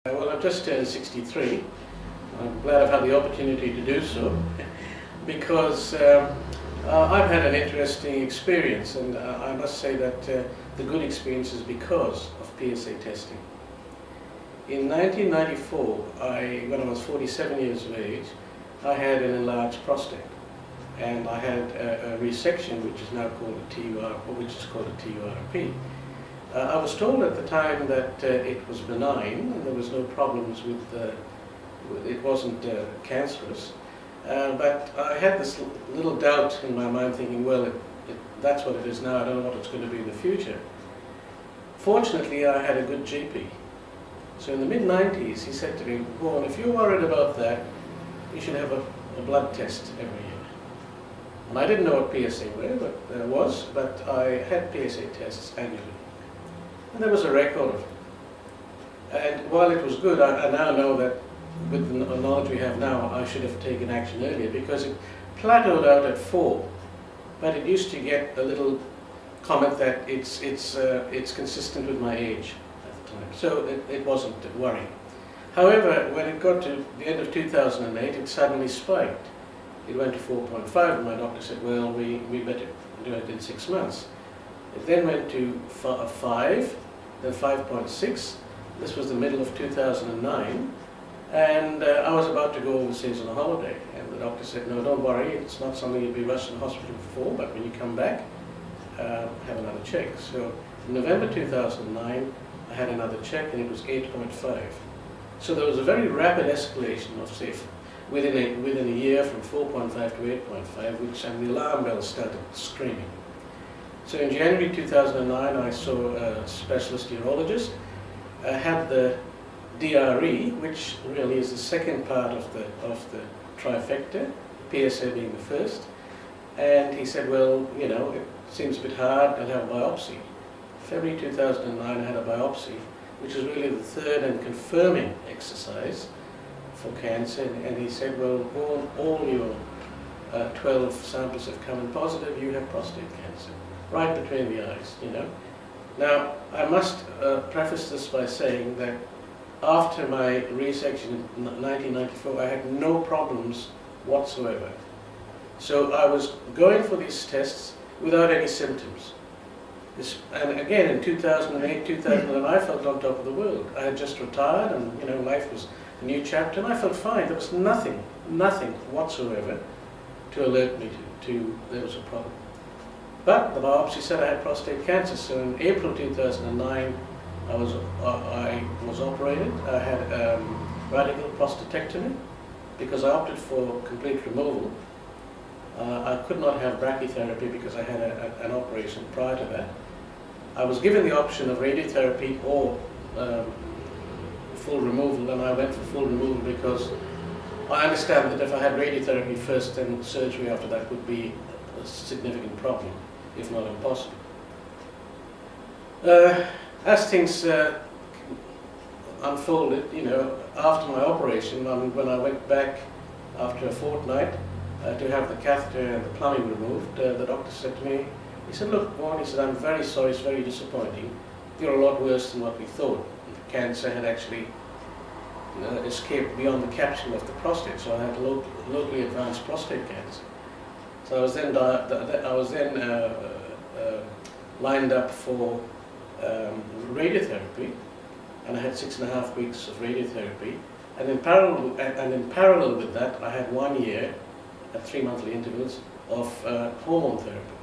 Well, I've just turned 63. I'm glad I've had the opportunity to do so because I've had an interesting experience, and I must say that the good experience is because of PSA testing. In 1994, when I was 47 years of age, I had an enlarged prostate, and I had a resection, which is now called a TUR, or which is called a TURP. I was told at the time that it was benign and there was no problems with it wasn't cancerous, but I had this little doubt in my mind, thinking, well, that's what it is now. I don't know what it's going to be in the future. Fortunately, I had a good GP. So in the mid-90s, he said to me, Vaughan, if you're worried about that, you should have a blood test every year. And I didn't know what PSA was, but I had PSA tests annually. And there was a record of it. And while it was good, I now know that with the knowledge we have now, I should have taken action earlier, because it plateaued out at 4. But it used to get a little comment that it's consistent with my age at the time. So it wasn't worrying. However, when it got to the end of 2008, it suddenly spiked. It went to 4.5, and my doctor said, well, we better do it in 6 months. It then went to 5, then 5.6. This was the middle of 2009, and I was about to go overseas on a holiday, and the doctor said, no, don't worry, it's not something you'd be rushed in hospital for, but when you come back, have another check. So in November 2009, I had another check, and it was 8.5. So there was a very rapid escalation of, say, within a year from 4.5 to 8.5, and the alarm bells started screaming. So in January 2009, I saw a specialist urologist. I had the DRE, which really is the second part of the trifecta, PSA being the first. And he said, well, you know, it seems a bit hard, I'll have a biopsy. February 2009, I had a biopsy, which is really the third and confirming exercise for cancer. And he said, well, all your 12 samples have come in positive, you have prostate cancer. Right between the eyes, you know. Now, I must preface this by saying that after my resection in 1994, I had no problems whatsoever. So I was going for these tests without any symptoms. And again, in 2008, 2009, I felt on top of the world. I had just retired, and you know, life was a new chapter, and I felt fine. There was nothing whatsoever to alert me to there was a problem. But the biopsy said I had prostate cancer, so in April 2009, I was operated. I had radical prostatectomy because I opted for complete removal. I could not have brachytherapy because I had an operation prior to that. I was given the option of radiotherapy or full removal, and I went for full removal because I understand that if I had radiotherapy first, then surgery after that would be a significant problem, if not impossible. As things unfolded, you know, after my operation, when I went back after a fortnight to have the catheter and the plumbing removed, the doctor said to me, he said, look, Vaughan, he said, I'm very sorry, it's very disappointing. You're a lot worse than what we thought. The cancer had actually escaped beyond the capsule of the prostate, so I had locally advanced prostate cancer. So I was then lined up for radiotherapy, and I had 6.5 weeks of radiotherapy, and in parallel with that, I had 1 year at 3 monthly intervals of hormone therapy.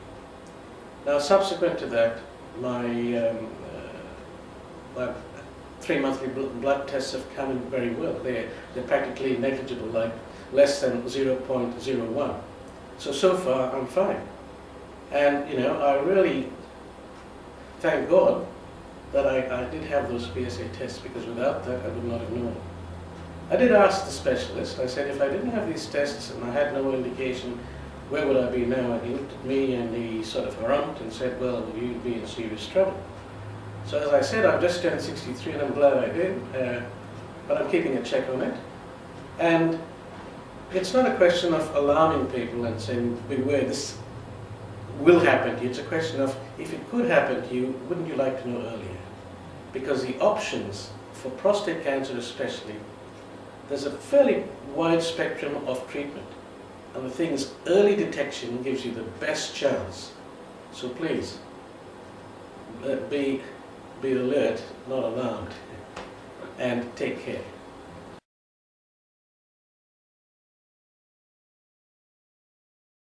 Now, subsequent to that, my 3 monthly blood tests have come in very well. They're practically negligible, like less than 0.01. So far, I'm fine. And, you know, I really thank God that I did have those PSA tests, because without that, I would not have known. I did ask the specialist, I said, if I didn't have these tests and I had no indication, where would I be now? And he looked at me and he sort of harumphed and said, well, you'd be in serious trouble. So as I said, I've just turned 63, and I'm glad I did, but I'm keeping a check on it. And it's not a question of alarming people and saying, beware, this will happen to you. It's a question of, if it could happen to you, wouldn't you like to know earlier? Because the options for prostate cancer especially, there's a fairly wide spectrum of treatment. And the thing is, early detection gives you the best chance. So please, be alert, not alarmed, and take care.